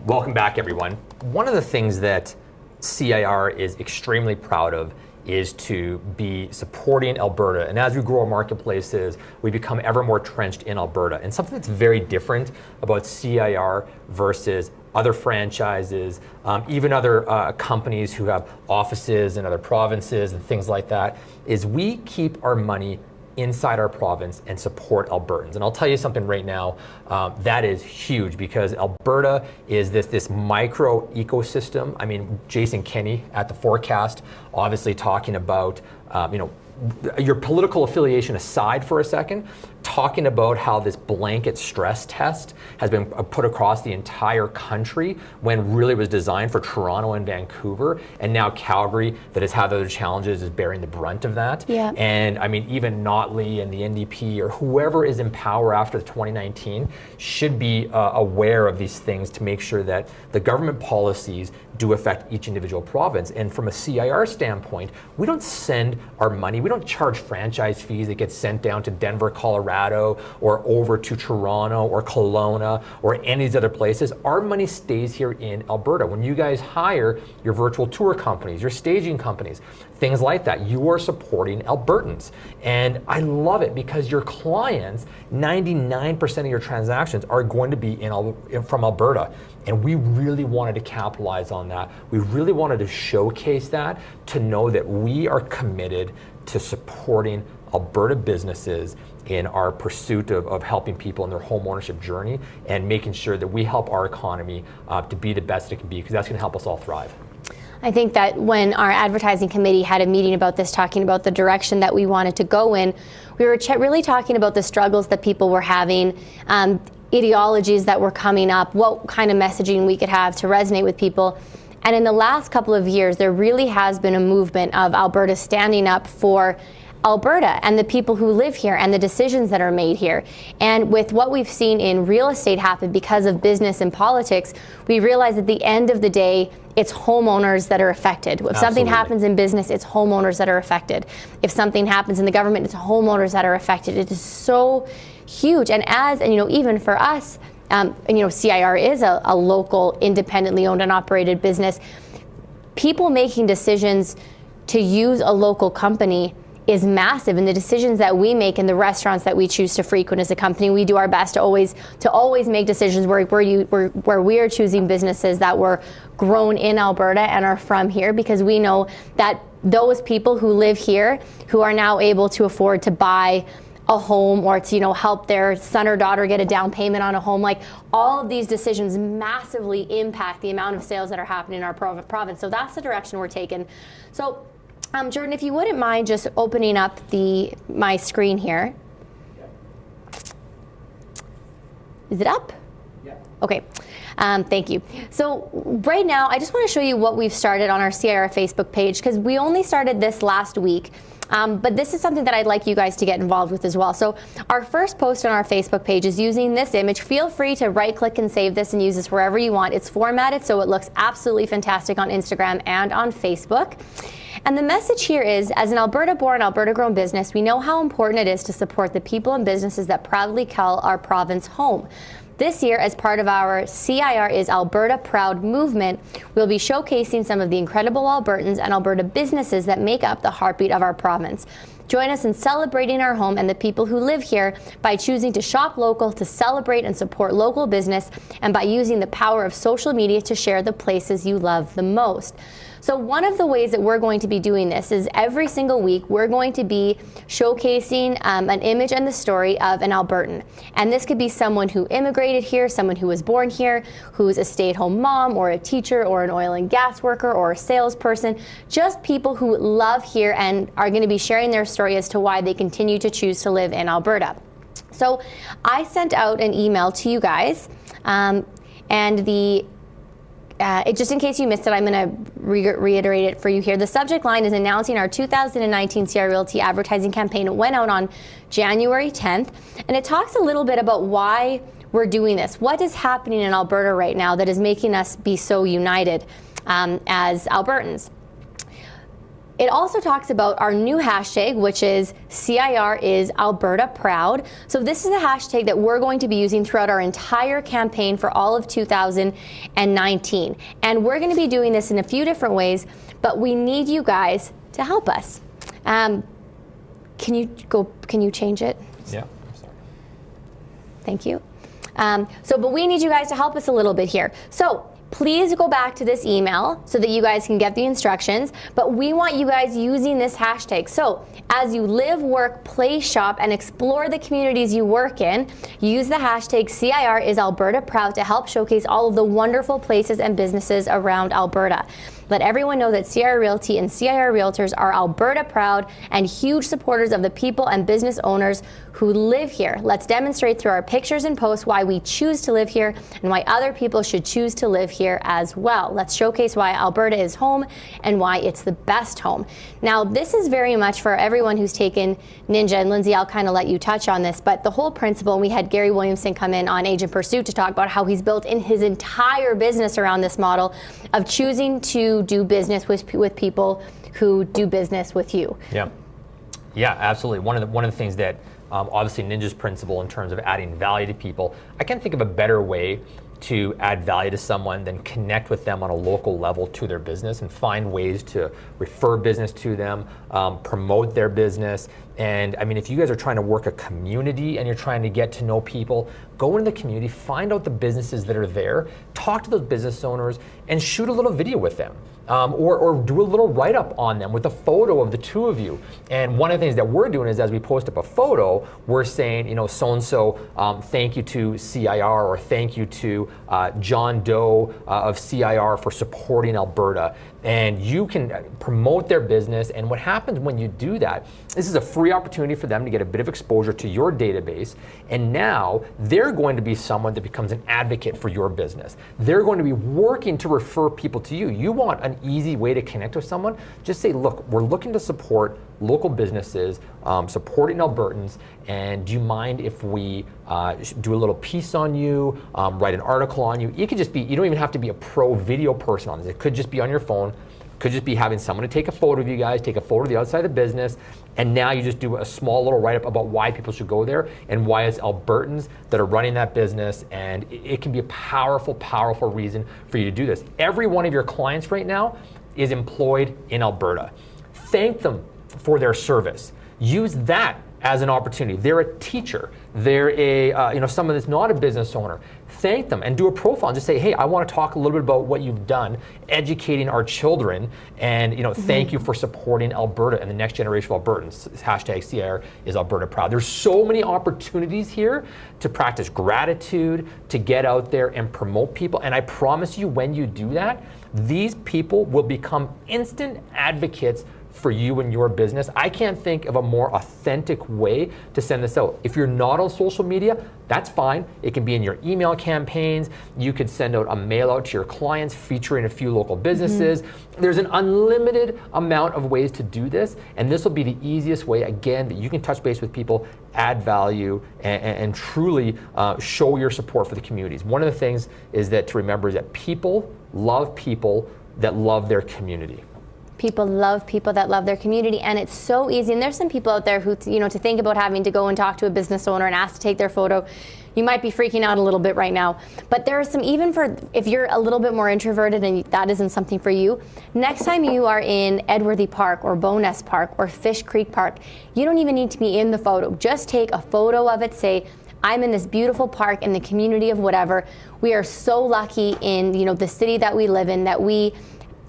Welcome back, everyone. One of the things that CIR is extremely proud of is to be supporting Alberta. And as we grow our marketplaces, we become ever more entrenched in Alberta. And something that's very different about CIR versus other franchises, even other companies who have offices in other provinces and things like that, is we keep our money inside our province and support Albertans. And I'll tell you something right now, that is huge, because Alberta is this micro ecosystem. I mean, Jason Kenney at the Forecast, obviously talking about, your political affiliation aside for a second, talking about how this blanket stress test has been put across the entire country when really it was designed for Toronto and Vancouver, and now Calgary, that has had other challenges, is bearing the brunt of that. Yeah. And I mean, even Notley and the NDP or whoever is in power after 2019 should be aware of these things to make sure that the government policies do affect each individual province. And from a CIR standpoint, we don't send our money, we don't charge franchise fees that get sent down to Denver, Colorado, or over to Toronto or Kelowna or any of these other places. Our money stays here in Alberta. When you guys hire your virtual tour companies, your staging companies, things like that, you are supporting Albertans. And I love it because your clients, 99% of your transactions are going to be from Alberta. And we really wanted to capitalize on that. We really wanted to showcase that, to know that we are committed to supporting Alberta businesses in our pursuit of helping people in their home ownership journey, and making sure that we help our economy to be the best it can be, because that's going to help us all thrive. I think that when our advertising committee had a meeting about this, talking about the direction that we wanted to go in, we were really talking about the struggles that people were having, ideologies that were coming up, what kind of messaging we could have to resonate with people. And in the last couple of years, there really has been a movement of Alberta standing up for Alberta and the people who live here and the decisions that are made here. And with what we've seen in real estate happen because of business and politics, we realize at the end of the day, it's homeowners that are affected. If something happens in business, it's homeowners that are affected. If something happens in the government, it's homeowners that are affected. It is so huge. And even for us, CIR is a local, independently owned and operated business. People making decisions to use a local company is massive, and the decisions that we make in the restaurants that we choose to frequent as a company, we do our best to always make decisions where we are choosing businesses that were grown in Alberta and are from here, because we know that those people who live here, who are now able to afford to buy a home or to help their son or daughter get a down payment on a home, like all of these decisions massively impact the amount of sales that are happening in our province. So that's the direction we're taking. So Jordan, if you wouldn't mind just opening up my screen here. Yeah. Is it up? Yeah. Okay. Thank you. So right now, I just want to show you what we've started on our CIR Facebook page, because we only started this last week. But this is something that I'd like you guys to get involved with as well. So our first post on our Facebook page is using this image. Feel free to right-click and save this and use this wherever you want. It's formatted so it looks absolutely fantastic on Instagram and on Facebook. And the message here is, as an Alberta-born, Alberta-grown business, we know how important it is to support the people and businesses that proudly call our province home. This year, as part of our CIR is Alberta Proud movement, we'll be showcasing some of the incredible Albertans and Alberta businesses that make up the heartbeat of our province. Join us in celebrating our home and the people who live here by choosing to shop local, to celebrate and support local business, and by using the power of social media to share the places you love the most. So one of the ways that we're going to be doing this is every single week we're going to be showcasing an image and the story of an Albertan. And this could be someone who immigrated here, someone who was born here, who's a stay-at-home mom or a teacher or an oil and gas worker or a salesperson, just people who love here and are going to be sharing their story as to why they continue to choose to live in Alberta. So I sent out an email to you guys, and just in case you missed it, I'm going to reiterate it for you here. The subject line is announcing our 2019 CIR Realty advertising campaign. It went out on January 10th, and it talks a little bit about why we're doing this. What is happening in Alberta right now that is making us be so united as Albertans? It also talks about our new hashtag, which is CIR is Alberta Proud. So this is a hashtag that we're going to be using throughout our entire campaign for all of 2019. And we're going to be doing this in a few different ways, but we need you guys to help us. Can you change it? Yeah, I'm sorry. Thank you. But we need you guys to help us a little bit here. So please go back to this email so that you guys can get the instructions, but we want you guys using this hashtag. So as you live, work, play, shop, and explore the communities you work in, use the hashtag CIR is Alberta Proud to help showcase all of the wonderful places and businesses around Alberta. Let everyone know that CIR Realty and CIR Realtors are Alberta proud and huge supporters of the people and business owners who live here. Let's demonstrate through our pictures and posts why we choose to live here and why other people should choose to live here as well. Let's showcase why Alberta is home and why it's the best home. Now, this is very much for everyone who's taken Ninja, and Lindsay, I'll kind of let you touch on this, but the whole principle, and we had Gary Williamson come in on Agent Pursuit to talk about how he's built in his entire business around this model of choosing to do business with people who do business with you. Yeah, absolutely. One of the things that obviously Ninja's principle in terms of adding value to people, I can't think of a better way to add value to someone than connect with them on a local level to their business and find ways to refer business to them, promote their business. And I mean, if you guys are trying to work a community and you're trying to get to know people, go into the community, find out the businesses that are there, talk to those business owners, and shoot a little video with them. Or do a little write-up on them with a photo of the two of you. And one of the things that we're doing is as we post up a photo, we're saying, so-and-so, thank you to CIR, or thank you to John Doe of CIR for supporting Alberta. And you can promote their business. And what happens when you do that, this is a free opportunity for them to get a bit of exposure to your database. And now they're going to be someone that becomes an advocate for your business. They're going to be working to refer people to you. You want an easy way to connect with someone? Just say, look, we're looking to support local businesses, supporting Albertans, and do you mind if we do a little piece on you, write an article on you? It could just be, you don't even have to be a pro video person on this. It could just be on your phone. Could just be having someone to take a photo of you guys, take a photo of the outside of the business, and now you just do a small little write-up about why people should go there and why it's Albertans that are running that business, and it can be a powerful, powerful reason for you to do this. Every one of your clients right now is employed in Alberta. Thank them for their service. Use that as an opportunity. They're a teacher. They're someone that's not a business owner. Thank them and do a profile and just say, hey, I want to talk a little bit about what you've done, educating our children, and thank you for supporting Alberta and the next generation of Albertans. Hashtag CIR is Alberta Proud. There's so many opportunities here to practice gratitude, to get out there and promote people. And I promise you, when you do that, these people will become instant advocates for you and your business. I can't think of a more authentic way to send this out. If you're not on social media, that's fine. It can be in your email campaigns. You could send out a mail out to your clients featuring a few local businesses. There's an unlimited amount of ways to do this, and this will be the easiest way, again, that you can touch base with people, add value, and truly show your support for the communities. One of the things is that to remember is that people that love their community. People love people that love their community, and it's so easy. And there's some people out there who, to think about having to go and talk to a business owner and ask to take their photo, you might be freaking out a little bit right now. But there are some, even for if you're a little bit more introverted and that isn't something for you, next time you are in Edworthy Park or Bowness Park or Fish Creek Park, you don't even need to be in the photo. Just take a photo of it, say, I'm in this beautiful park in the community of whatever. We are so lucky in the city that we live in that we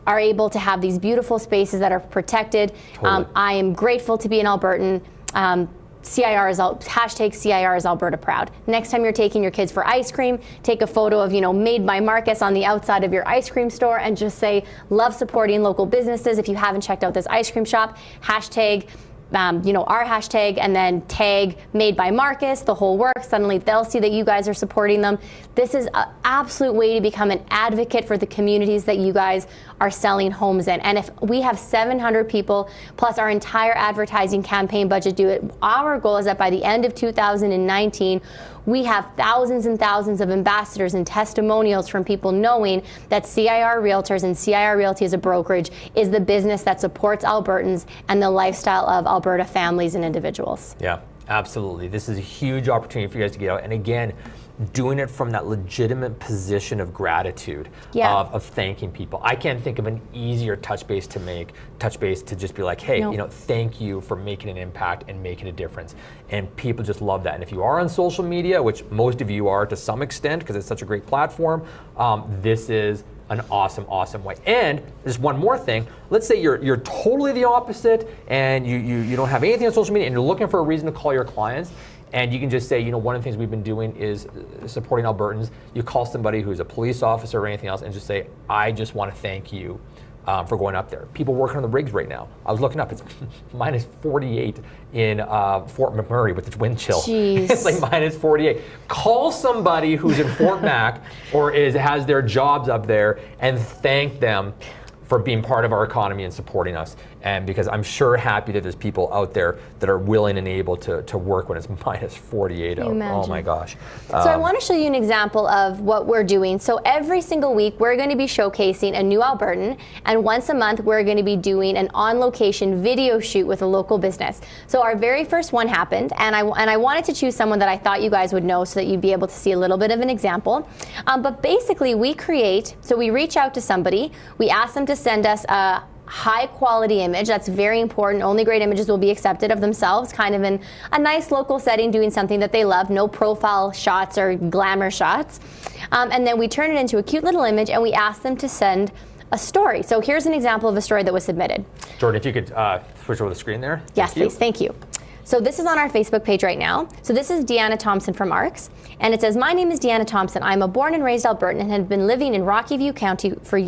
are able to have these beautiful spaces that are protected. Totally. I am grateful to be an Albertan. Hashtag CIR is Alberta Proud. Next time you're taking your kids for ice cream, take a photo of Made by Marcus on the outside of your ice cream store and just say, love supporting local businesses. If you haven't checked out this ice cream shop, hashtag our hashtag, and then tag Made by Marcus, the whole works. Suddenly they'll see that you guys are supporting them. This is an absolute way to become an advocate for the communities that you guys are selling homes in. And if we have 700 people plus our entire advertising campaign budget do it, our goal is that by the end of 2019, we have thousands and thousands of ambassadors and testimonials from people knowing that CIR Realtors and CIR Realty as a brokerage is the business that supports Albertans and the lifestyle of Alberta families and individuals. Yeah, absolutely. This is a huge opportunity for you guys to get out. And again, doing it from that legitimate position of gratitude, of thanking people. I can't think of an easier touch base to just be like, hey, thank you for making an impact and making a difference. And people just love that. And if you are on social media, which most of you are to some extent because it's such a great platform, this is an awesome way. And there's one more thing. Let's say you're totally the opposite and you don't have anything on social media and you're looking for a reason to call your clients. And you can just say, one of the things we've been doing is supporting Albertans. You call somebody who's a police officer or anything else and just say, I just want to thank you for going up there. People working on the rigs right now. I was looking up, it's minus 48 in Fort McMurray with the wind chill. Jeez. It's like minus 48. Call somebody who's in Fort Mac or has their jobs up there and thank them for being part of our economy and supporting us. And because I'm sure happy that there's people out there that are willing and able to work when it's minus 48 out. Oh my gosh. So I want to show you an example of what we're doing. So every single week we're going to be showcasing a new Albertan, and once a month we're going to be doing an on-location video shoot with a local business. So our very first one happened, and I wanted to choose someone that I thought you guys would know so that you'd be able to see a little bit of an example. But basically we reach out to somebody, we ask them to send us a high quality image. That's very important. Only great images will be accepted of themselves, kind of in a nice local setting, doing something that they love, no profile shots or glamour shots. And then we turn it into a cute little image and we ask them to send a story. So here's an example of a story that was submitted. Jordan, if you could switch over the screen there. Yes, please. Thank you. So this is on our Facebook page right now. So this is Deanna Thompson from ARCS. And it says, my name is Deanna Thompson. I'm a born and raised Albertan and have been living in Rocky View County for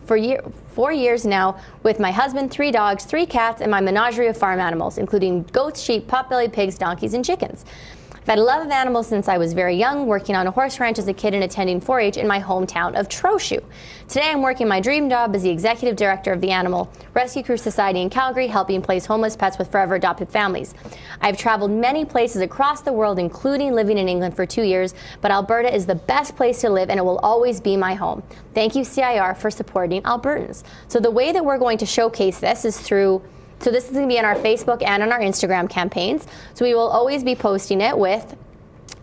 4 years now with my husband, 3 dogs, 3 cats, and my menagerie of farm animals, including goats, sheep, potbelly pigs, donkeys, and chickens. I've had a love of animals since I was very young, working on a horse ranch as a kid and attending 4-H in my hometown of Trochu. Today I'm working my dream job as the executive director of the Animal Rescue Crew Society in Calgary, helping place homeless pets with forever adopted families. I've traveled many places across the world, including living in England for 2 years, but Alberta is the best place to live and it will always be my home. Thank you, CIR, for supporting Albertans. So the way that we're going to showcase this is through So this is going to be on our Facebook and on our Instagram campaigns. So we will always be posting it with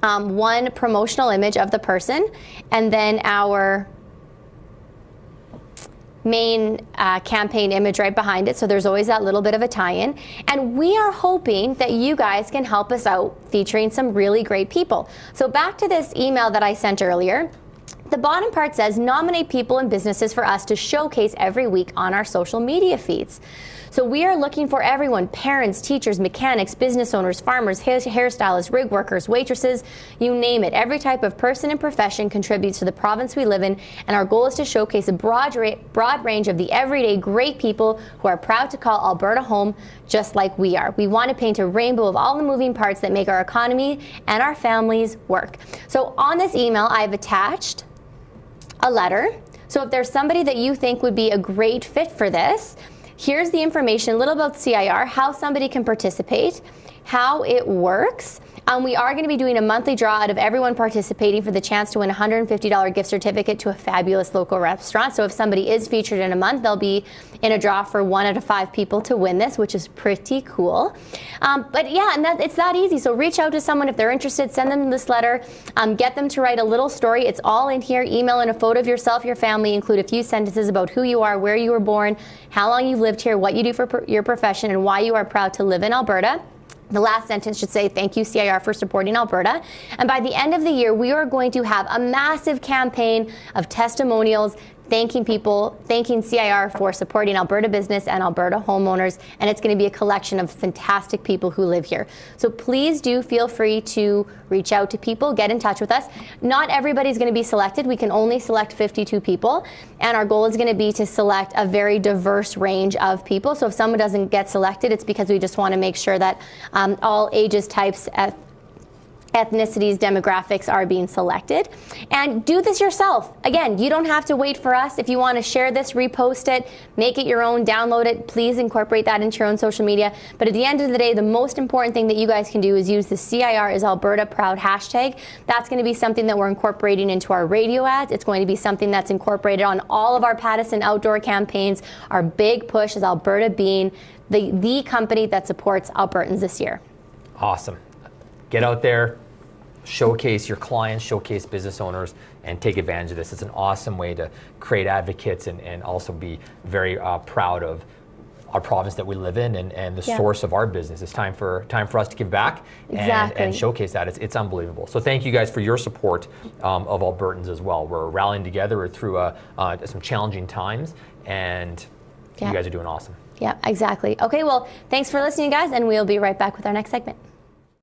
one promotional image of the person and then our main campaign image right behind it. So there's always that little bit of a tie-in. And we are hoping that you guys can help us out featuring some really great people. So back to this email that I sent earlier. The bottom part says, nominate people and businesses for us to showcase every week on our social media feeds. So we are looking for everyone, parents, teachers, mechanics, business owners, farmers, hairstylists, rig workers, waitresses, you name it. Every type of person and profession contributes to the province we live in, and our goal is to showcase a broad range of the everyday great people who are proud to call Alberta home just like we are. We want to paint a rainbow of all the moving parts that make our economy and our families work. So on this email, I've attached a letter. So if there's somebody that you think would be a great fit for this, here's the information, a little about CIR, how somebody can participate, how it works. We are going to be doing a monthly draw out of everyone participating for the chance to win a $150 gift certificate to a fabulous local restaurant. So if somebody is featured in a month, they'll be in a draw for 1 out of 5 people to win this, which is pretty cool. But yeah, and it's that easy. So reach out to someone if they're interested, send them this letter, get them to write a little story. It's all in here. Email in a photo of yourself, your family, include a few sentences about who you are, where you were born, how long you've lived here, what you do for your profession, and why you are proud to live in Alberta. The last sentence should say, thank you, CIR, for supporting Alberta. And by the end of the year, we are going to have a massive campaign of testimonials thanking people, thanking CIR for supporting Alberta business and Alberta homeowners. And it's going to be a collection of fantastic people who live here. So please do feel free to reach out to people, get in touch with us. Not everybody's going to be selected. We can only select 52 people. And our goal is going to be to select a very diverse range of people. So if someone doesn't get selected, it's because we just want to make sure that all ages, types, ethnicities, demographics are being selected. And do this yourself. Again, you don't have to wait for us. If you want to share this, repost it, make it your own, download it, please incorporate that into your own social media. But at the end of the day, the most important thing that you guys can do is use the CIR is Alberta Proud hashtag. That's going to be something that we're incorporating into our radio ads. It's going to be something that's incorporated on all of our Pattison outdoor campaigns. Our big push is Alberta being the company that supports Albertans this year. Awesome. Get out there, showcase your clients, showcase business owners, and take advantage of this. It's an awesome way to create advocates and also be very proud of our province that we live in and the source of our business. It's time for us to give back and showcase that. It's unbelievable. So thank you guys for your support of Albertans as well. We're rallying together through some challenging times, and you guys are doing awesome. Yeah, exactly. Okay, well, thanks for listening, guys, and we'll be right back with our next segment.